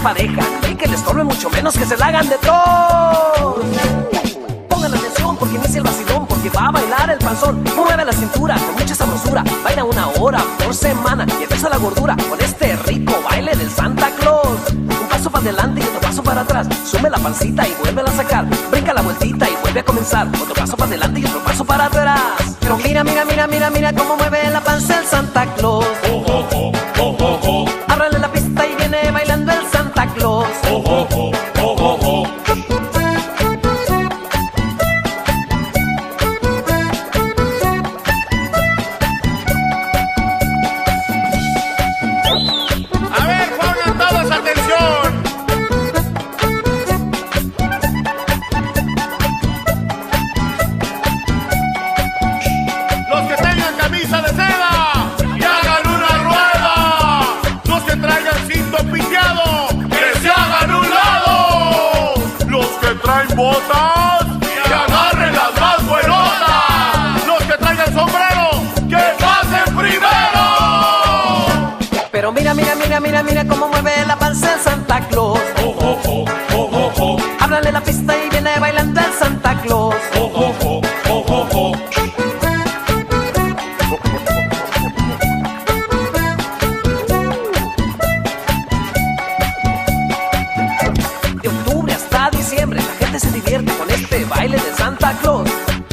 pareja, ni que les estorbe mucho menos que se la hagan de tos. Pongan atención porque inicia el vacilón, porque va a bailar el panzón. Mueve la cintura con mucha sabrosura, baila 1 hora por semana y empieza la gordura con este rico baile del Santa Claus. Un paso para adelante y otro paso para atrás, sume la pancita y vuelve a sacar, brinca la vueltita y vuelve a comenzar, otro paso para adelante y otro paso para atrás. Pero mira, mira, mira, mira, mira cómo mueve la panza el Santa Claus. Oh, oh, oh, oh, oh, oh. Ábrale la pista y viene bailando el Santa Claus. Oh, oh, oh, oh, oh, oh. A ver, pongan todos atención. Los que tengan camisa de seda, que hagan una rueda. Los que traigan cinto piteado, que se hagan un lado. Los que traen botas, que agarren las más buenotas. Los que traigan sombrero, que pasen primero. Pero mira, mira, mira, mira, mira cómo mueve la panza el Santa Claus. Oh, oh, oh, oh, oh, oh. Ábrale la pista y viene bailando el Santa Claus. Oh, oh, oh, oh, oh, oh. De octubre hasta diciembre la gente se divierte con este baile de Santa Claus.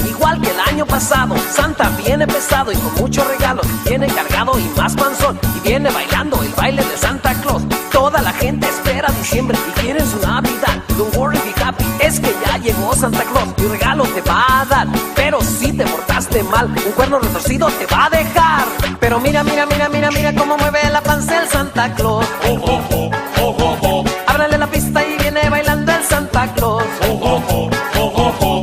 Igual que el año pasado, Santa viene pesado y con muchos regalos. Viene cargado y más panzón y viene bailando el baile de Santa Claus. Toda la gente espera diciembre y quieren su Navidad. Don't worry, be happy, es que ya llegó Santa Claus y un regalo te va a dar. Pero si te portaste mal, un cuerno retorcido te va a dejar. Pero mira, mira, mira, mira, mira cómo mueve la panza el Santa Claus. Oh, oh, oh, oh, oh, oh. Ábrale la pista y viene bailando el Santa Claus. Oh, oh, oh, oh, oh, oh.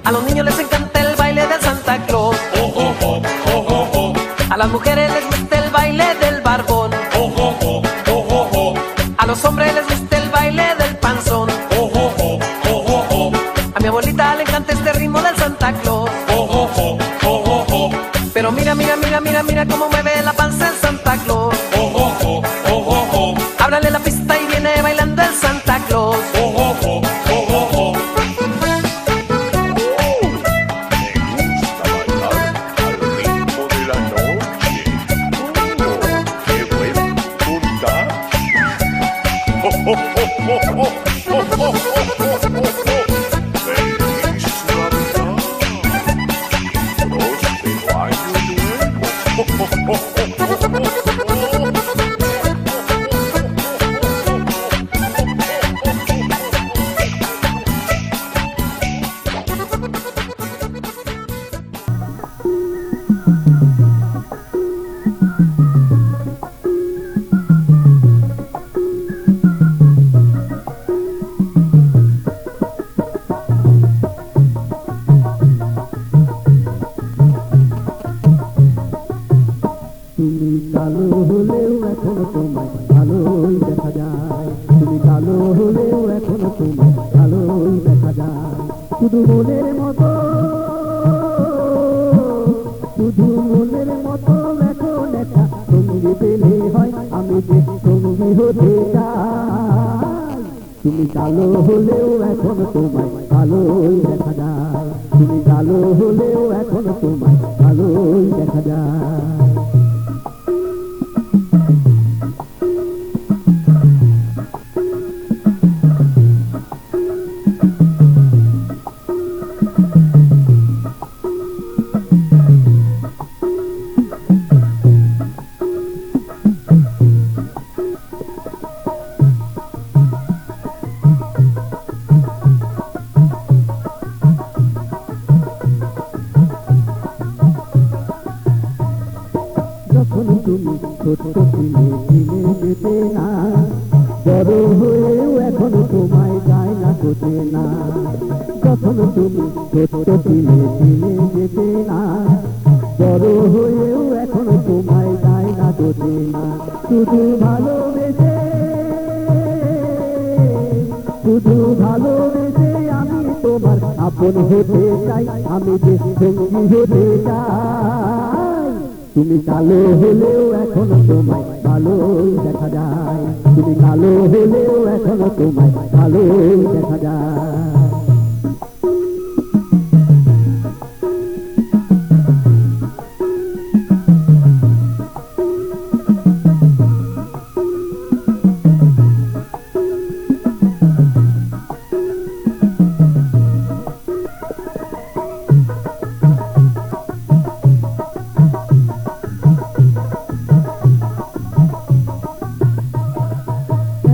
A los niños les encanta el baile del Santa Claus. Oh, oh, oh, oh, oh, oh. A las mujeres les gusta el baile del barbón. Oh, oh, oh, oh, oh, oh. A los hombres les gusta el baile del panzón. Oh, oh, oh, oh, oh, oh. A mi abuelita le encanta este ritmo del Santa Claus. Oh, oh, oh, oh, oh, oh. Pero mira, mira, mira, mira, mira cómo mueve la panza el Santa Claus. Oh, oh, oh, oh, oh, oh. Ábrale la pista y viene bailando el Santa Claus. Oh, oh, oh, oh, oh, oh. তুমি কালো হলেও এখনো তোমায় ভালোই দেখা যায়। তুমি কালো হলেও এখনো তোমায় ভালোই দেখা যায়। শুধু মনের মতো, শুধু মনের মতো এখন একটা সঙ্গী পেলে হয়, আমি যে সঙ্গী হতে চাই। তুমি কালো হলেও এখনো তোমায় ভালোই দেখা যায়। তুমি কালো হলেও এখনো তোমায় ভালোই দেখা যায়। যখন তুমি ছোট্ট ছিলে চিনে যেতে না, বড় হয়েও এখনো তোমায় যায় না কোতে না। যখন তুমি ছোট্ট ছিলে চিনে যেতে না, বড় হয়েও এখনো তোমায় যায় না কোতে না। শুধু ভালোবেসে, শুধু ভালোবেসে আমি তোমার আপন হতে চাই, আমি যে সঙ্গী হতে চাই। তুমি কালো হলেও এখনো তোমায় ভালো দেখা যায়, তুমি কালো হলেও এখনো তোমায় ভালো দেখা যায়।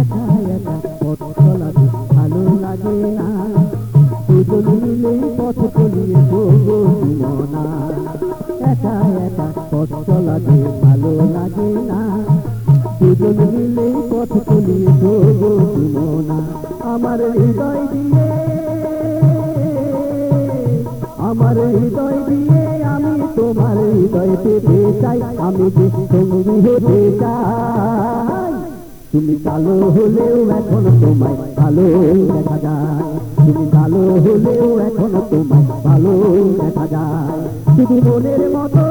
একা একা পথ চলাতে ভালো লাগে না, দুজন মিলে পথ চলিয়ে তবু মনা। একা একা পথ চলাতে ভালো লাগে না, দুজন মিলে পথ চলিয়ে তবু মনা। আমার হৃদয় দিয়ে, আমার হৃদয় দিয়ে আমি তোমার হৃদয় পেতে চাই, আমি যে সঙ্গী হতে চাই। তুমি কালো হলেও এখনো তোমায় ভালো দেখা যায়, তুমি কালো হলেও এখনো তোমায় ভালো দেখা যায়। শুধু মনের মতো,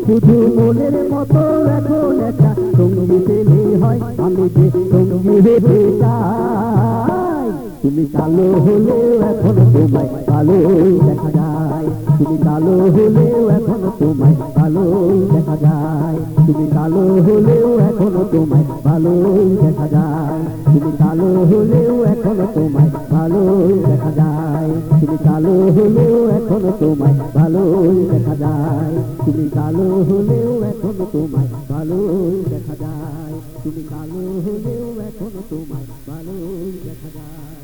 শুধু মনের মতো এখন একটা সঙ্গী পেলে হয়, আমি যে সঙ্গী হতে চাই। তুমি কালো হলেও এখনো তোমায় ভালো দেখা যায়, তুমি কালো হলেও এখনো তোমায় ভালো দেখা যায়, তুমি কালো হলেও এখনো তোমায় ভালো দেখা যায়, তুমি কালো হলেও এখনো তোমায় ভালো দেখা যায়, তুমি কালো হলেও এখনো তোমায় ভালো দেখা যায়, তুমি কালো হলেও এখনো তোমায় ভালো দেখা যায়, তুমি কালো হলেও এখনো তোমায় ভালো দেখা যায়।